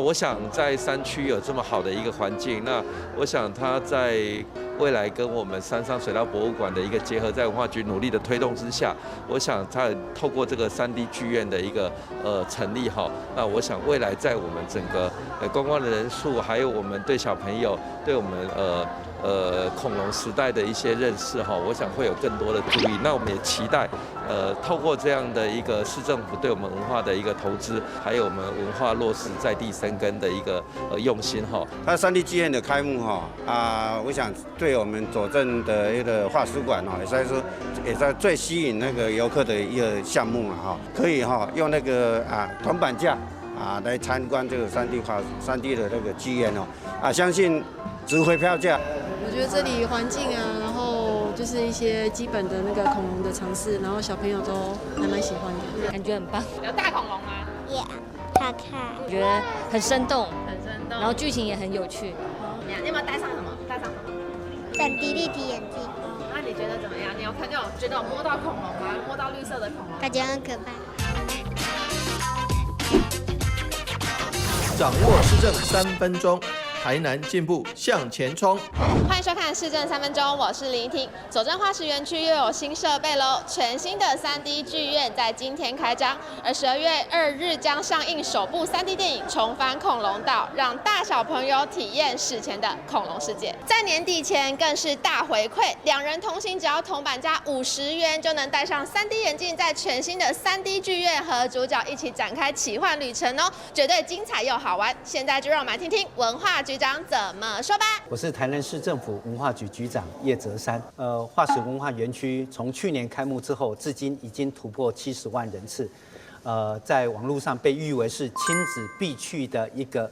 我想在山区有这么好的一个环境，那我想它在未来跟我们山上水稻博物馆的一个结合，在文化局努力的推动之下，我想它透过这个3D 剧院的一个成立哈，那我想未来在我们整个观光的人数，还有我们对小朋友对我们恐龙时代的一些认识哈，我想会有更多的注意。那我们也期待透过这样的一个市政府对我们文化的一个投资，还有我们文化落实在地生根的一个用心哈。它3D 剧院的开幕我想对我们左镇的一个画史馆也是最吸引那个游客的一个项目可以用那个铜板价来参观这个3D 的那个剧院相信值回票价。我觉得这里环境然后就是一些基本的那个恐龙的常识，然后小朋友都还蛮喜欢的，感觉很棒。有大恐龙吗？看看，我觉得很生动，然后剧情也很有趣。你有没有戴上什么3D 立体眼镜，那你觉得怎么样？你有觉得有摸到恐龙吗？摸到绿色的恐龙？感觉很可怕。掌握市政3分钟，台南进步向前冲。欢迎收看《市政3分钟》，我是林依婷。左镇花石园区又有新设备喽，全新的3D 剧院在今天开张，而12月2日将上映首部3D 电影《重返恐龙岛》，让大小朋友体验史前的恐龙世界。在年底前更是大回馈，2人同行只要铜板价50元就能戴上3D 眼镜，在全新的3D 剧院和主角一起展开奇幻旅程哦，绝对精彩又好玩。现在就让我们来听听文化局长怎么说吧。我是台南市政府文化局局长叶泽山。化石文化园区从去年开幕之后，至今已经突破70万人次。在网络上被誉为是亲子必去的一个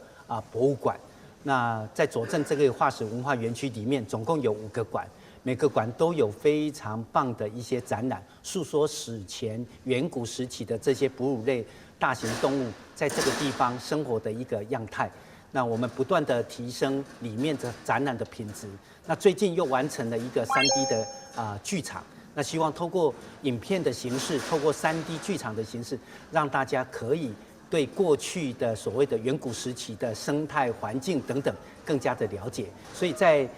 博物馆。那在左镇这个化石文化园区里面，总共有5个馆，每个馆都有非常棒的一些展览，诉说史前远古时期的这些哺乳类大型动物在这个地方生活的一个样态。那我们不断的提升里面的展览的品质。那最近又完成了一个3D 的剧场。那希望透过影片的形式，透过3D 剧场的形式，让大家可以对过去的所谓的远古时期的生态环境等等更加的了解。所以在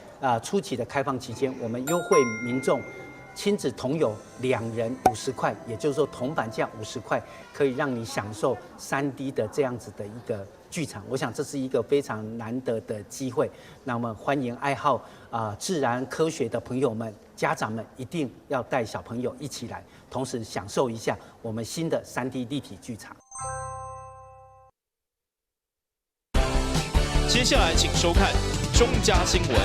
初期的开放期间，我们优惠民众亲子同游2人50块，也就是说铜板价50块，可以让你享受3D 的这样子的一个剧场。我想这是一个非常难得的机会。那么欢迎爱好自然科学的朋友们、家长们一定要带小朋友一起来，同时享受一下我们新的3D 立体剧场。接下来请收看中嘉新闻。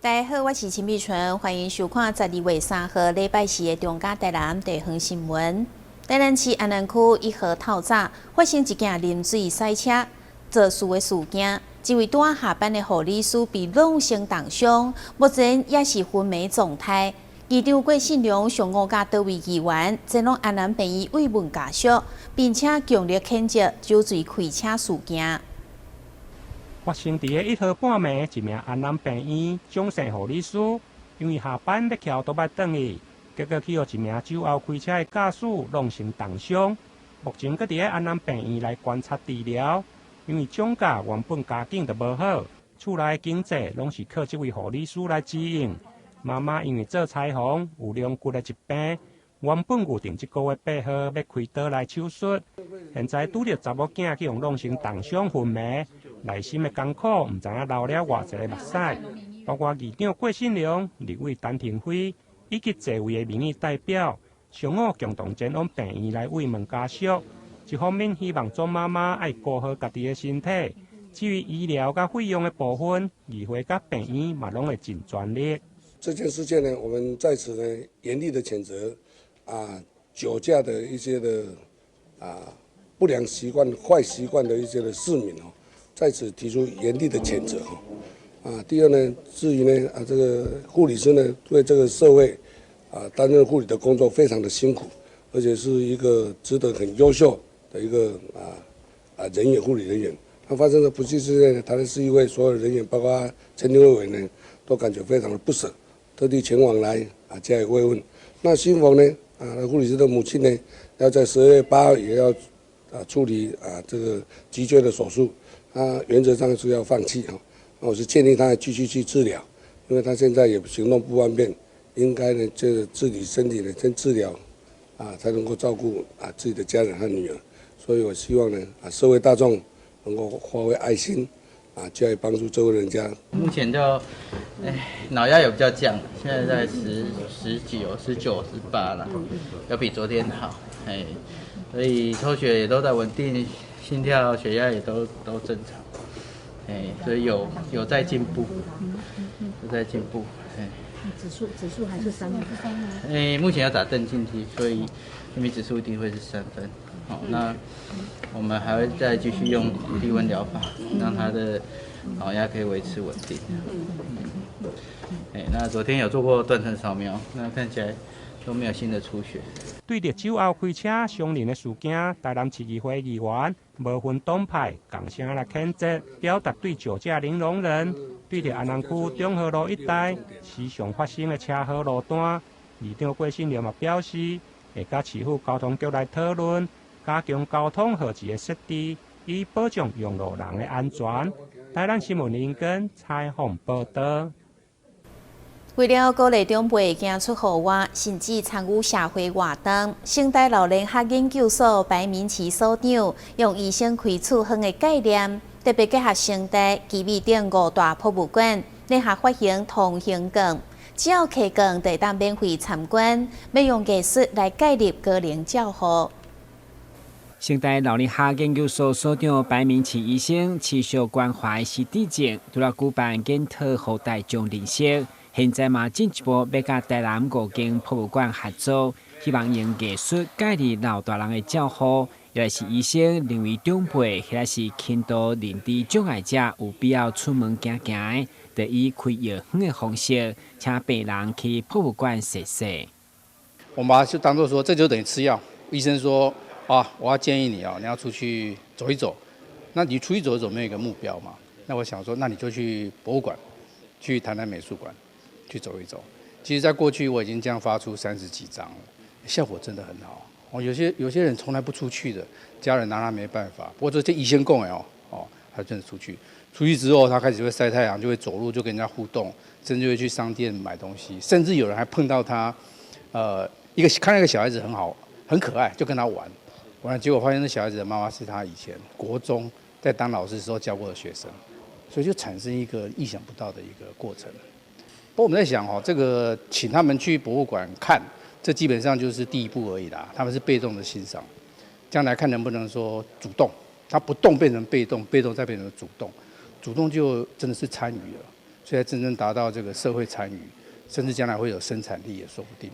大家好，我是陈碧纯，欢迎收看12月3号礼拜四的中嘉台南地方新闻。台南市安南区1号透早发生一件啉水塞车肇事的事件，一位刚下班的护理师被弄成重伤，目前也是昏迷状态。机长郭信良上午甲多位议员前往安南病院慰问家属，并且强烈谴责酒醉开车事件。发生伫1号半暝，一名安南病院蒋姓护理师，因为下班要翘倒摆转去，结果去互一名酒后开车的驾驶弄成重伤。目前搁伫安南病院来观察治疗。因为蒋家原本家境就无好，厝内经济拢是靠这位护理师来支应。妈妈因为做裁缝有两骨的疾病，原本预定这个月8号要开刀来手术，现在拄着查某囝去互弄成重伤昏迷，内心的艰苦唔知影流了偌济个目屎。包括议长郭信良、立委陈廷辉以及座位的民意代表，上午共同前往病院来慰问家属。一方面希望庄妈妈爱顾好家己的身体，至于医疗甲费用的部分，议会甲病院嘛拢会尽全力。这件事件呢，我们在此呢严厉的谴责酒驾的一些的不良习惯、坏习惯的一些的市民在此提出严厉的谴责第二呢，至于呢这个护理师呢，对这个社会担任护理的工作非常的辛苦，而且是一个值得很优秀的一个人员护理人员。那发生了不幸事件呢，台南市议会所有人员，包括陈立委呢，都感觉非常的不舍，特地前往来加以慰问。那新逢呢护理师的母亲呢，要在12月8号也要处理这个脊椎的手术，原则上是要放弃那我是建议他继续去治疗，因为他现在也行动不方便，应该呢这自己身体呢先治疗才能够照顾自己的家人和女儿。所以我希望呢社会大众能够发挥爱心加以帮助这位人家。目前就脑压有比较降，现在在19、18了，有比昨天好。所以抽血也都在稳定，心跳、血压也都正常。所以有在进步，有在进步。指数还是3分。目前要打镇静剂，所以心理指数一定会是3分。好，那我们还会再继续用低温疗法，让他的脑压可以维持稳定。那昨天有做过断层扫描，那看起来都没有新的出血。对着酒后开车伤人的事件，台南市议会议员无分党派，共声来谴责，表达对酒驾零容忍。对着安南区中和路一带时常发生的车祸路段，议长郭信良也表示，会甲市府交通局来讨论，加强交通号志的设置，以保障用路人的安全。台南新闻林根采访报道。为了鼓励长辈行出户外，甚至参与社会活动，圣大老人学研究所白明奇所长用医生开处方的概念，特别结合圣大基美顶5大博物馆，联合发行同行券，只要摕券就当免费参观，要用艺术来介入高龄照护。圣大老人学研究所所长白明奇医生持续关怀失智症，除了举办检讨后大众认识。现在嘛，进一步要甲台南5间博物馆合作，希望用艺术介入老大人的照护，尤其是医生认为长辈，或者是轻度认知障碍者有必要出门行行，就以开药方的方式，请病人去博物馆踅踅。我们把它就当作说，这就等于吃药。医生说我要建议你你要出去走一走。那你出去走一走，没有一个目标嘛？那我想说，那你就去博物馆，去台南美术馆。去走一走，其实，在过去我已经这样发出30几张了，效果真的很好。有些人从来不出去的，家人拿他没办法。不过这医生讲的他真的出去之后，他开始会晒太阳，就会走路，就跟人家互动，甚至会去商店买东西，甚至有人还碰到他，看到一个小孩子很好，很可爱，就跟他玩了，结果发现那小孩子的妈妈是他以前国中在当老师的时候教过的学生，所以就产生一个意想不到的一个过程。不过我们在想这个请他们去博物馆看，这基本上就是第一步而已啦。他们是被动的欣赏，将来看能不能说主动，他不动变成被动，被动再变成主动，主动就真的是参与了，所以真正达到这个社会参与，甚至将来会有生产力也说不定。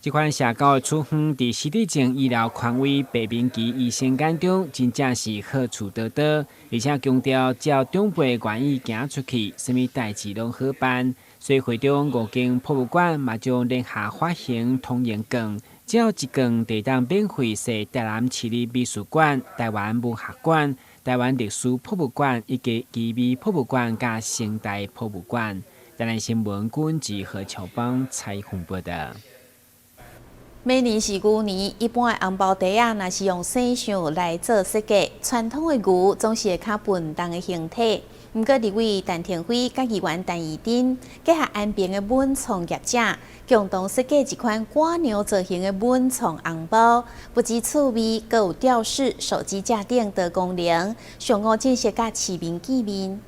这款社交的处方，在失智症医疗权威白明奇医生眼中，真正是好处多多，而且强调只要长辈愿意行出去，什么代志拢好办。所以会中5间博物馆嘛将联合发行通行券，只要1券就当免费踅台南市立美术馆、台湾文学馆、台湾历史博物馆以及基美博物馆加圣大博物馆。台南新闻管制何乔邦采访报道。每年是牛年，一般的红包袋若是用生橡来做设计，传统的牛总是会较笨重的形体。不过，立委陈天辉甲议员陈义珍结合安平的文创业者，共同设计一款蜗牛造型的文创红包，不止趣味，阁有吊饰、手机架顶等功能，上午正式甲市民见面。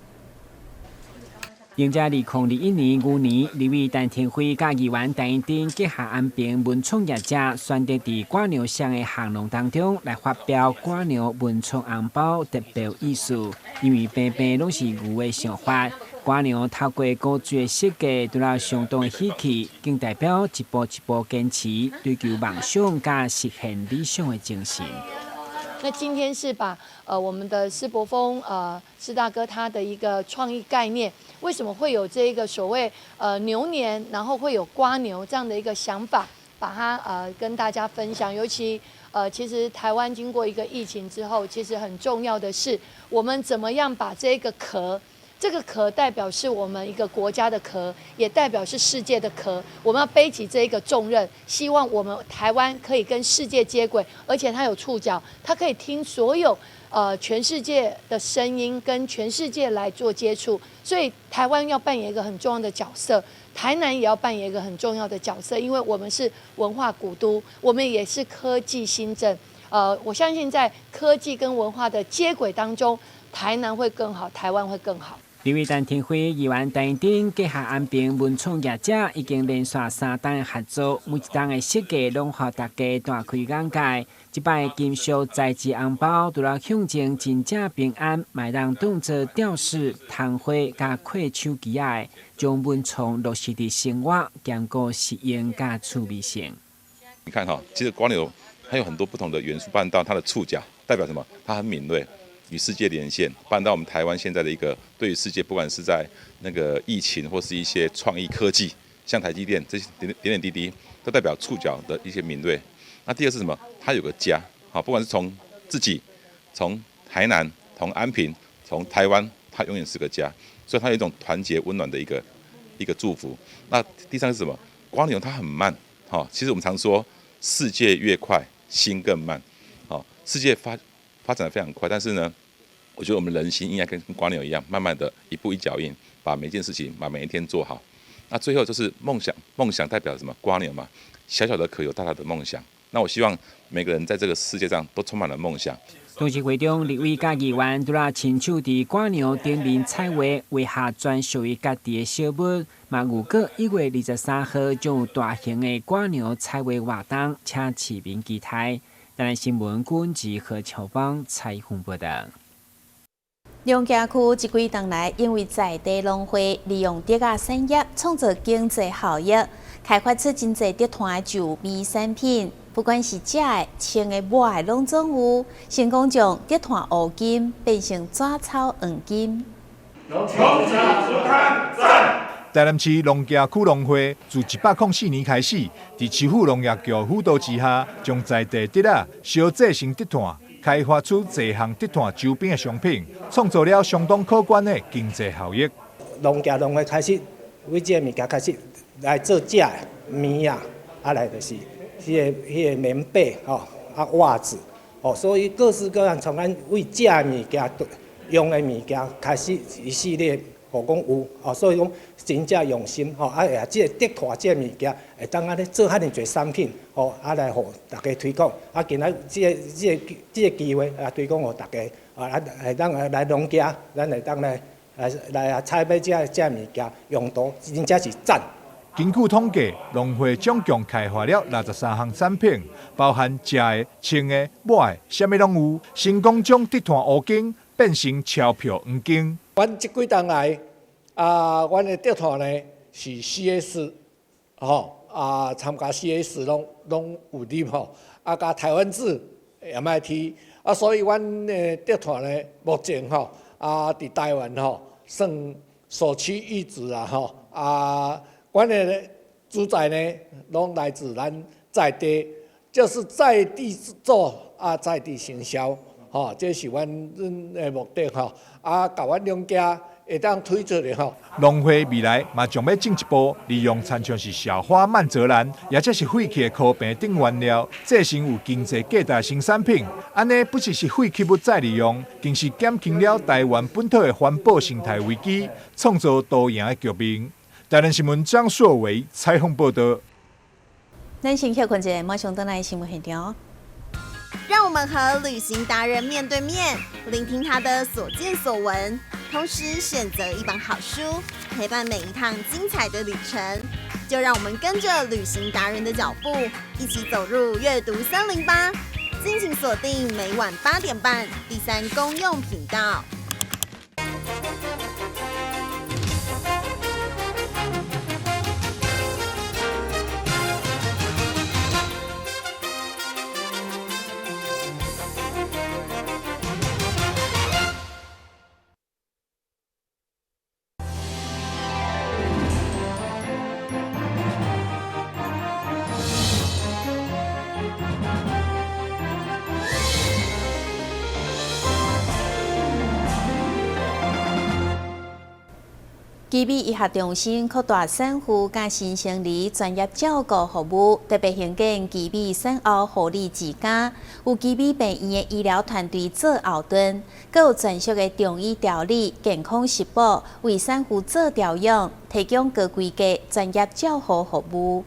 迎接2021年牛年，立委陈天辉甲议员陈义珍结合安平文创业者，选择伫蜗牛箱的项目当中来发表蜗牛文创红包特别有意思，因为平平拢是牛的想法，蜗牛透过古锥的设计，得到相当的喜气，更代表一步一步坚持，追求梦想加实现理想的精神。那今天是把我们的施伯峰施大哥他的一个创意概念，为什么会有这个所谓牛年，然后会有蜗牛这样的一个想法，把它跟大家分享。尤其其实台湾经过一个疫情之后，其实很重要的是我们怎么样把这个壳。这个壳代表是我们一个国家的壳，也代表是世界的壳。我们要背起这一个重任，希望我们台湾可以跟世界接轨，而且它有触角，它可以听所有全世界的声音，跟全世界来做接触。所以台湾要扮演一个很重要的角色，台南也要扮演一个很重要的角色，因为我们是文化古都，我们也是科技新镇。我相信在科技跟文化的接轨当中，台南会更好，台湾会更好。李伟丹天会议员陈丁结合安平文创业者已经连续3档的合作，每一档的设计拢予大家大开眼界。这摆金属材质红包，除了象征真正平安，卖当当作吊饰、糖花加揢手机仔，将文创落实伫生活，兼顾实用加趣味性。你看哈，其实光流它有很多不同的元素办到它的触角，代表什么？它很敏锐。与世界连线，办到我们台湾现在的一个对于世界，不管是在那个疫情或是一些创意科技，像台积电这些点点滴滴，都代表触角的一些敏锐。那第二是什么？它有个家，好，不管是从自己，从台南，从安平，从台湾，它永远是个家，所以它有一种团结温暖的一个祝福。那第三是什么？光流它很慢，好，其实我们常说世界越快，心更慢，好，世界发展得非常快，但是呢，我觉得我们人心应该跟光流一样，慢慢的一步一脚印，把每一件事情，把每一天做好。那最后就是梦想，梦想代表什么？光流嘛，小小的壳有大大的梦想。那我希望每个人在这个世界上都充满了梦想。同时会中，立委甲议员除了亲手伫光流顶面彩画画下专属于家己的小物，嘛预告1月23号将有大型的光流彩画活动，请市民期待。台南新闻军及何乔邦采访报道。龙崎区这几年来，因为在地农会利用竹仔产业创造经济效益，开发出真侪竹炭就米产品，不管是食的、穿的、抹的，拢总有。成功将竹炭乌金变成纸草黄金。台南市龙崎区农会自104年开始，伫市府农业局辅导之下，将在地竹仔烧制成竹炭，开发出多项竹炭周边的商品，创造了相当可观的经济效益。龙崎农会开始为这个物件开始来做食的棉啊，来就是迄个棉被吼，袜子哦，所以各式各样从咱为食的物件用的物件开始一系列。互讲有哦，所以讲真正用心吼，即个竹炭即个物件会当咧做遐尼侪产品吼，来互大家推广。今仔即个机会推广互大家来当来农家，咱会当来采买即个物件用途，真正是赞。根据统计，农会总共开发了63项产品，包含食的、穿的、抹的，啥物拢有，成功将竹炭乌金变成钞票黄金。阮即几年来，阮的竹炭呢是 CS， 参加 CS 拢有入吼，加台湾制 MIT， 所以阮的竹炭呢，目前伫台湾算首屈一指阮的主宰呢，拢来自咱在地，就是在地做在地行销。这是阮的目的甲阮农家会当推出的农会未来嘛，将要进一步利用参像是小花曼泽兰，也即是废弃的枯病等原料，制成有经济价值的新产品。安尼不只是废弃物再利用，更是减轻了台湾本土的环保生态危机，创造多赢的局面。台南新闻张硕维采访报道。咱先休困者，马上回来新闻现场。让我们和旅行达人面对面，聆听他的所见所闻，同时选择一本好书，陪伴每一趟精彩的旅程。就让我们跟着旅行达人的脚步，一起走入阅读森林吧！敬请锁定每晚8点半第3公用频道。基比医学中心扩大产妇甲新生儿专业照顾服务，特别兴建基比产后护理之家，有基比病院的医疗团队做后盾，更有专属的中医调理、健康食补，为产妇做调养，提供高规格专业照护服务。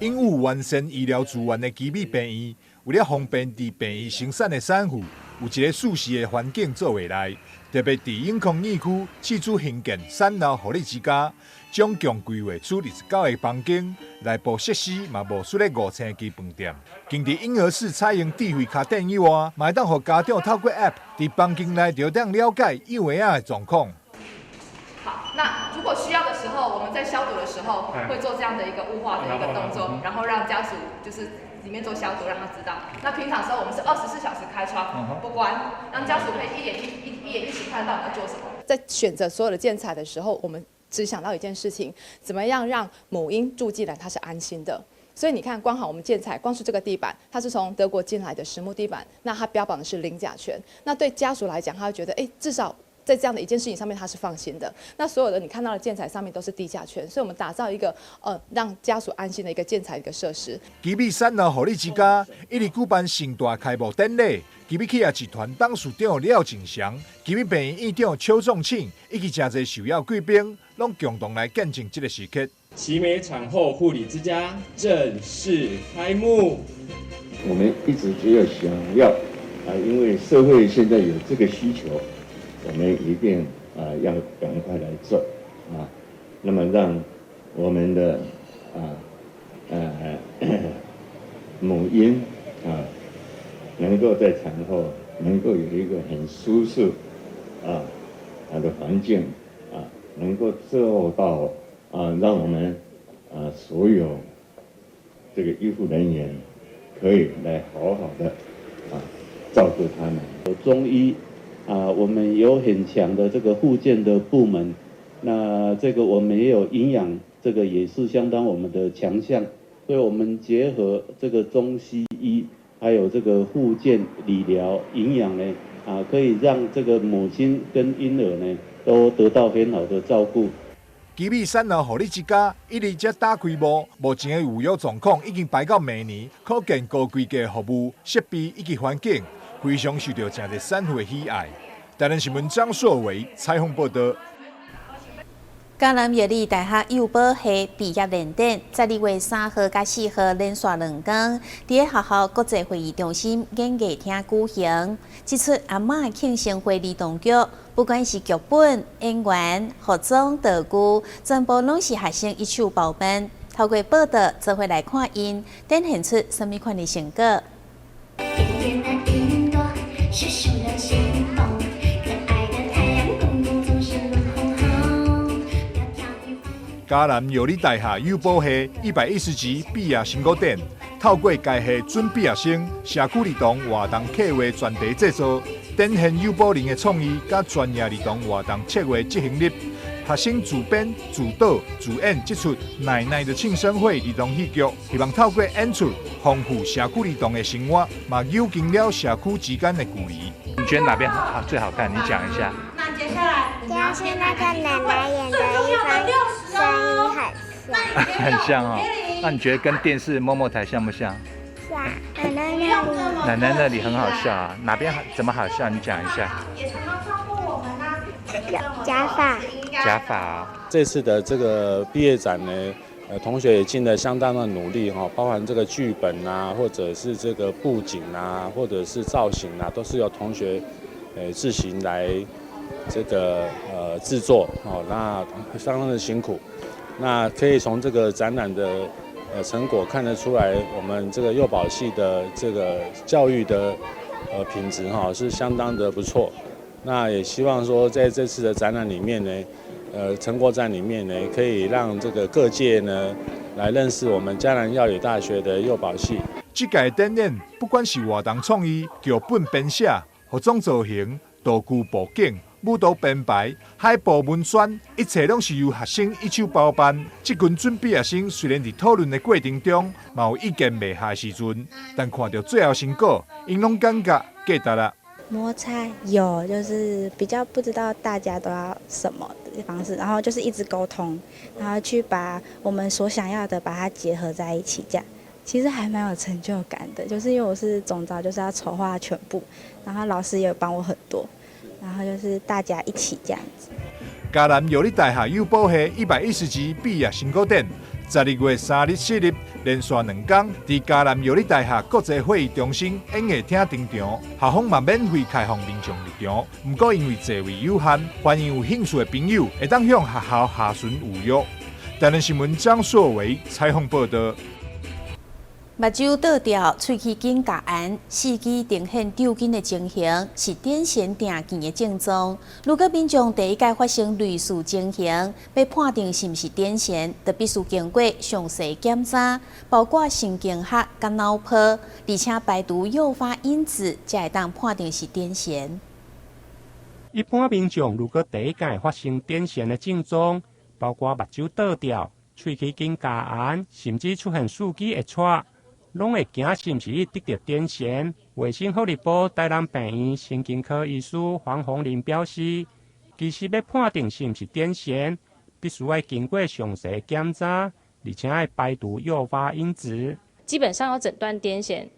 拥有完善医疗资源的基比病院，为了方便伫病院生产的产妇，有一个舒适的环境做未来。特别伫永康院区试出兴建产后护理之家，总共规划出29个房间，内部设施嘛无输咧5星级饭店。经伫婴儿室采用智慧卡电以外，嘛会当互家长透过 App 伫房间内就当了解幼儿仔的状况。好，那如果需要的时候，我们在消毒的时候会做这样的一个雾化的一个动作，然后让家属就是里面做消毒，让他知道。那平常时候我们是24小时开窗不关，让家属可以一眼一起看到你在做什么。在选择所有的建材的时候，我们只想到一件事情：怎么样让母婴住进来它是安心的。所以你看，光好我们建材，光是这个地板，它是从德国进来的实木地板，那它标榜的是零甲醛。那对家属来讲，他会觉得，至少在这样的一件事情上面，他是放心的。那所有的你看到的建材上面都是低甲醛，所以我们打造一个让家属安心的一个建材一个设施。基比产后护理之家一直举办盛大开幕典礼，基比企业集团董事长廖景祥、基比病院院长邱仲庆以及真侪首要贵宾，拢共同来见证这个时刻。奇美产后护理之家正式开幕。我们一直只有想要因为社会现在有这个需求。我们一定要赶快来做那么让我们的母婴能够在产后能够有一个很舒适的环境能够做到让我们所有这个医护人员可以来好好的照顾他们。中医。我们有很强的这个复健的部门，那这个我们也有营养，这个也是相当我们的强项，所以我们结合这个中西医，还有这个复健、理疗、营养呢，可以让这个母亲跟婴儿呢都得到很好的照顾。基比产后护理之家一直才打开幕，目前的预约状况已经排到明年，可见高规格服务、设备以及环境。非常受到真侪产妇的喜爱。台南新闻张硕伟采访报道。嘉南药理大学幼保系毕业联展，12月3號甲4號連續2天，伫個學校國際會議中心演藝廳舉行。這出阿嬷慶生會兒童劇，不管是劇本、演員、服裝、道具，全部攏是學生一手包辦。透過報道，做伙來看因展現出什麼款的成果。嘉南药理大学幼保系110级毕业成果展，透过该系准毕业生社区儿童活动企划专题制作，展现幼保人的创意甲专业儿童活动策划执行力。学生自编、自导、自演这出奶奶的庆生会儿童戏剧，希望透过演出丰富社区儿童的生活，嘛扭近了社区之间的距离。你觉得哪边最好看？你讲一下。那接下来就是那个奶奶演的一番声音很像。很像哦。那你觉得跟电视某某台像不像？像。奶奶那里。奶奶那里很好笑啊，哪边怎么好笑？你讲一下。也常常照顾我们呢。假发。假发。这次的这个毕业展呢，同学也尽了相当的努力哈，包含这个剧本啊，或者是这个布景啊，或者是造型啊，都是由同学自行来这个制作哦，那相当的辛苦。那可以从这个展览的成果看得出来，我们这个幼保系的这个教育的品质哈是相当的不错。那也希望说在这次的展览里面呢，成果展里面呢，可以让这个各界呢来认识我们嘉南药理大学的幼保系。这届展演不管是活动创意、剧本编写、服装造型、道具布景、舞蹈编排、海报文宣，一切拢是由学生一手包办。这群准毕业生虽然在讨论的过程中，嘛有意见袂合的时阵，但看到最后成果，因拢感觉价值了。摩擦有，就是比较不知道大家都要什么的的方式，然后就是一直沟通，然后去把我们所想要的把它结合在一起，这样其实还蛮有成就感的。就是因为我是总召，就是要筹划全部，然后老师也有帮我很多，然后就是大家一起这样子。嘉南药理大学幼保系110级毕业成果展，12月3日、4日连续2天，伫嘉南药理大学国际会议中心演艺厅登场，校方嘛免费开放民众入场。不过因为座位有限，欢迎有兴趣的朋友会当向学校下询预约。台南新闻张硕维采访报道。目睭倒掉、喙齿紧夹按、四肢呈现抽筋的情形，是癫痫定见的症状。如果民众第一届发生类似情形，要判定是毋是癫痫，就必须经过详细检查，包括神经学、甲脑波，而且排除诱发因子，才会当判定是癫痫。一般民众如果第一届发生癫痫的症状，包括目睭倒掉、喙齿紧夹按，甚至出现四肢会喘。拢会惊是毋是得到癫痫。卫生福利部台南病院神经科医师黄宏林表示，其实要判定是毋是癫痫，必须要经过详细检查，而且要排除诱发因子。基本上要诊断癫痫，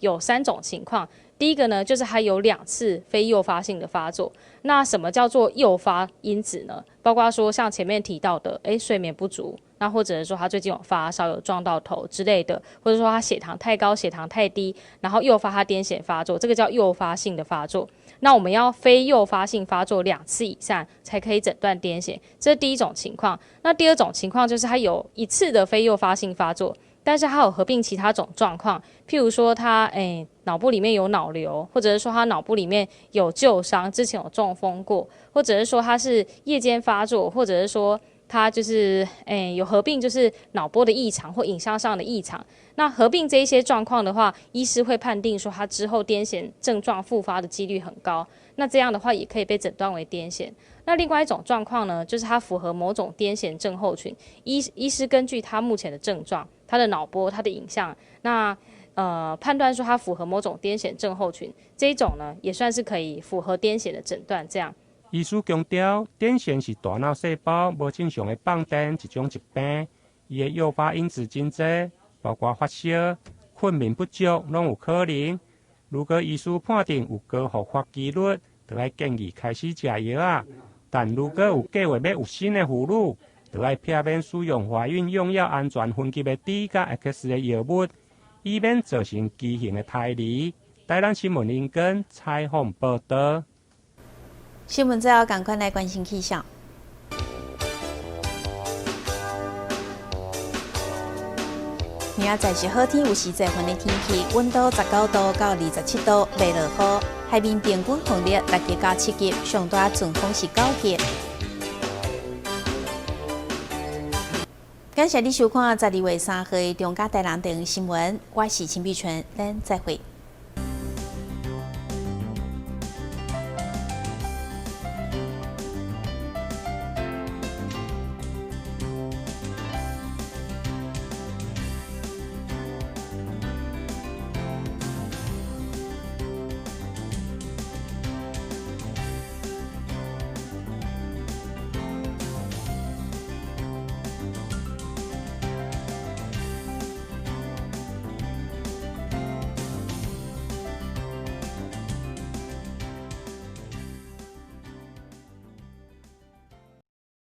有3种情况。第一个呢，就是它有2次非诱发性的发作。那什么叫做诱发因子呢？包括说像前面提到的，睡眠不足，那或者是说他最近有发烧、有撞到头之类的，或者说他血糖太高、血糖太低，然后诱发他癫痫发作，这个叫诱发性的发作。那我们要非诱发性发作2次以上才可以诊断癫痫，这是第一种情况。那第二种情况就是他有1次的非诱发性发作，但是他有合并其他种状况，譬如说他脑部里面有脑瘤，或者是说他脑部里面有旧伤，之前有中风过，或者是说他是夜间发作，或者是说他就是有合并就是脑波的异常或影像上的异常。那合并这一些状况的话，医师会判定说他之后癫痫症状复发的几率很高，那这样的话也可以被诊断为癫痫。那另外一种状况呢，就是他符合某种癫痫症候群，医师根据他目前的症状、他的脑波、他的影像，那判断说他符合某种癫痫症候群，这一种呢也算是可以符合癫痫的诊断。这样，医师强调，癫痫是大脑细胞无正常的放电一种疾病，伊的诱发因子真多，包括发烧、困眠不足，拢有可能。如果医师判定有高复发几率，就要建议开始食药啊。但如果有计划要有新的妇女，就要避免使用怀孕用药安全分级的 D 加 X 的药物，以免造成畸形的胎儿。台南新闻林根采访报道。新闻最后赶快来关心气象。明仔载是好天，有时节份的天气，温度19度到27度，袂落雨。海面平均风力6级到7级，上大阵风是9级。感谢你收看12月3号的中嘉台南电视新闻，我是陈碧纯，咱再会。